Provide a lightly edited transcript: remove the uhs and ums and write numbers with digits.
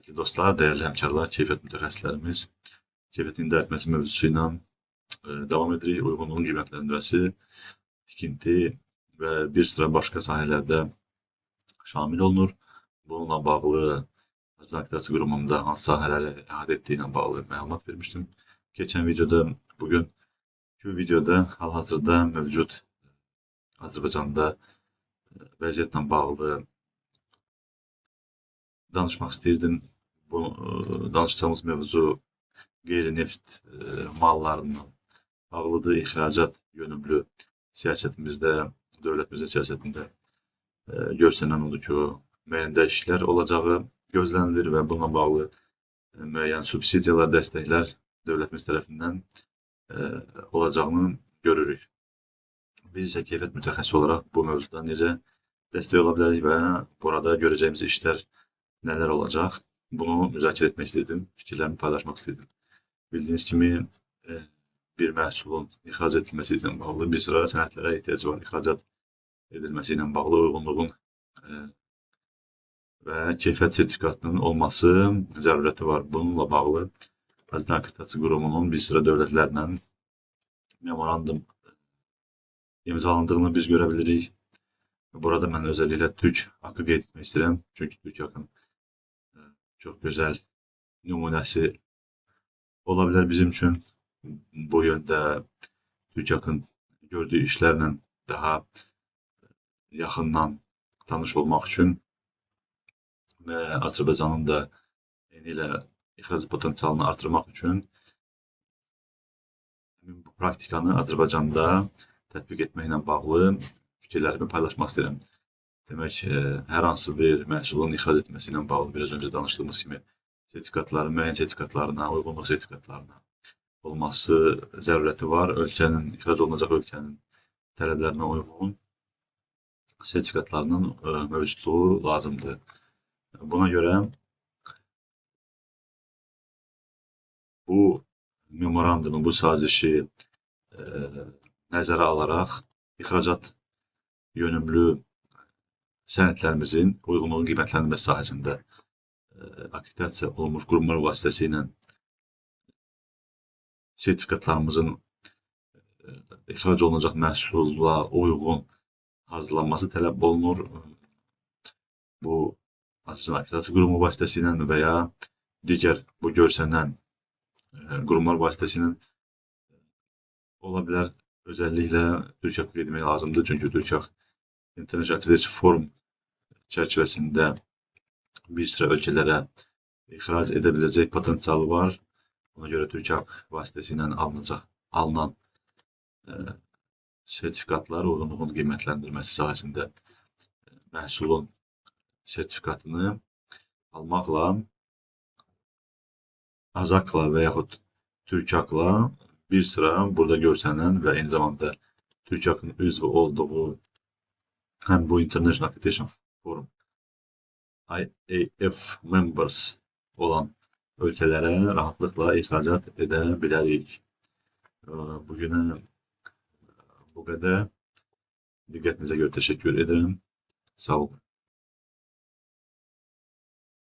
Hörmətli dostlar, dəyərli həmkarlar, keyfiyyət mütəxəssislərimiz, keyfiyyətin idarəetməsi mövzusu ilə davam edirik. Uyğunluğun qiymətləndirməsi, tikinti və bir sıra başqa sahələrdə şamil olunur. Bununla bağlı Azərbaycan Akkreditasiya Qurumunda hansı sahələri əhatə etdiyi ilə bağlı məlumat vermişdim. Keçən videoda, bugünkü videoda hal-hazırda mövcud Azərbaycanda vəziyyətlə bağlı danışmaq istəyirdim. Bu danışacağımız mövzu qeyri-neft mallarından bağlıdır. İxracat yönümlü siyasətimizdə, dövlətimizin siyasətində görsənən odur ki, müəyyən dəyişikliklər olacağı gözlənilir və bununla bağlı müəyyən subsidiyalar, dəstəklər dövlətimiz tərəfindən olacağını görürük. Biz isə keyfiyyət mütəxəssisi olaraq bu mövzuda necə dəstək ola bilərik və burada görəcəyimiz işlər nələr olacaq? Bunu müzakirə etmək istədim, fikirlərimi paylaşmaq istədim. Bildiyiniz kimi, bir məhsulun ixrac edilməsi ilə bağlı bir sıra sənədlərə ehtiyac var. İxracat edilməsi ilə bağlı uyğunluğun və keyfiyyət sertifikatının olması zərurəti var. Bununla bağlı Azərbaycan Akkreditasiya Qurumunun bir sıra dövlətlərlə memorandum imzalandığını biz görə bilirik. Burada mən özəlliklə Türk haqqı qeyd etmək istəyirəm. Çünki Türk haqqının çox gözəl nümunəsi ola bilər bizim üçün. Bu yöndə Türk haqqının gördüyü işlərlə daha yaxından tanış olmaq üçün və Azərbaycanın da yeni ilə ixrac potensialını artırmaq üçün bu praktikanı Azərbaycanda tətbiq etməklə bağlı fikirlərimi paylaşmaq istəyirəm. Demək, hər hansı bir məhsulun ixrac etməsi ilə bağlı biraz öncə danışdığımız kimi sertifikatların, müəyyən sertifikatlarına, uyğunluq sertifikatlarına olması zərurəti var. Ölkənin, ixrac olunacaq ölkənin tələblərinə uyğun sertifikatlarının mövcudluğu lazımdır. Buna görə bu memorandumu, bu sazişi nəzərə alaraq ixracat yönümlü sənədlərimizin uyğunluğun qiymətləndirməsi sahəsində akkreditasiya olunmuş qurumlar vasitəsilə sertifikatlarımızın ixrac olunacaq məhsulla uyğun hazırlanması tələb olunur. Bu Azərbaycan Akkreditasiya Qurumu vasitəsilə və ya digər bu görsənən qurumlar vasitəsilə ola bilər. Özəlliklə Türk haqqı qeyd etmək lazımdır. Çünki Türk haqqı International Accreditation Forum çərçivəsində bir sıra ölkələrə ixrac edə biləcək potensialı var. Ona görə Türk haqqı vasitəsilə alınan sertifikatlar uyğunluğun qiymətləndirməsi sahəsində məhsulun sertifikatını almaqla AZAK-la və yaxud Türk haqqla bir sıra burada görsənən və eyni zamanda Türk haqqının üzvü olduğu həm bu International Accreditation Forum IAF members olan ölkələrə rahatlıqla ixracat edə bilərik. Bugünə bu qədər. Diqqətinizə görə təşəkkür edirəm. Sağ olun.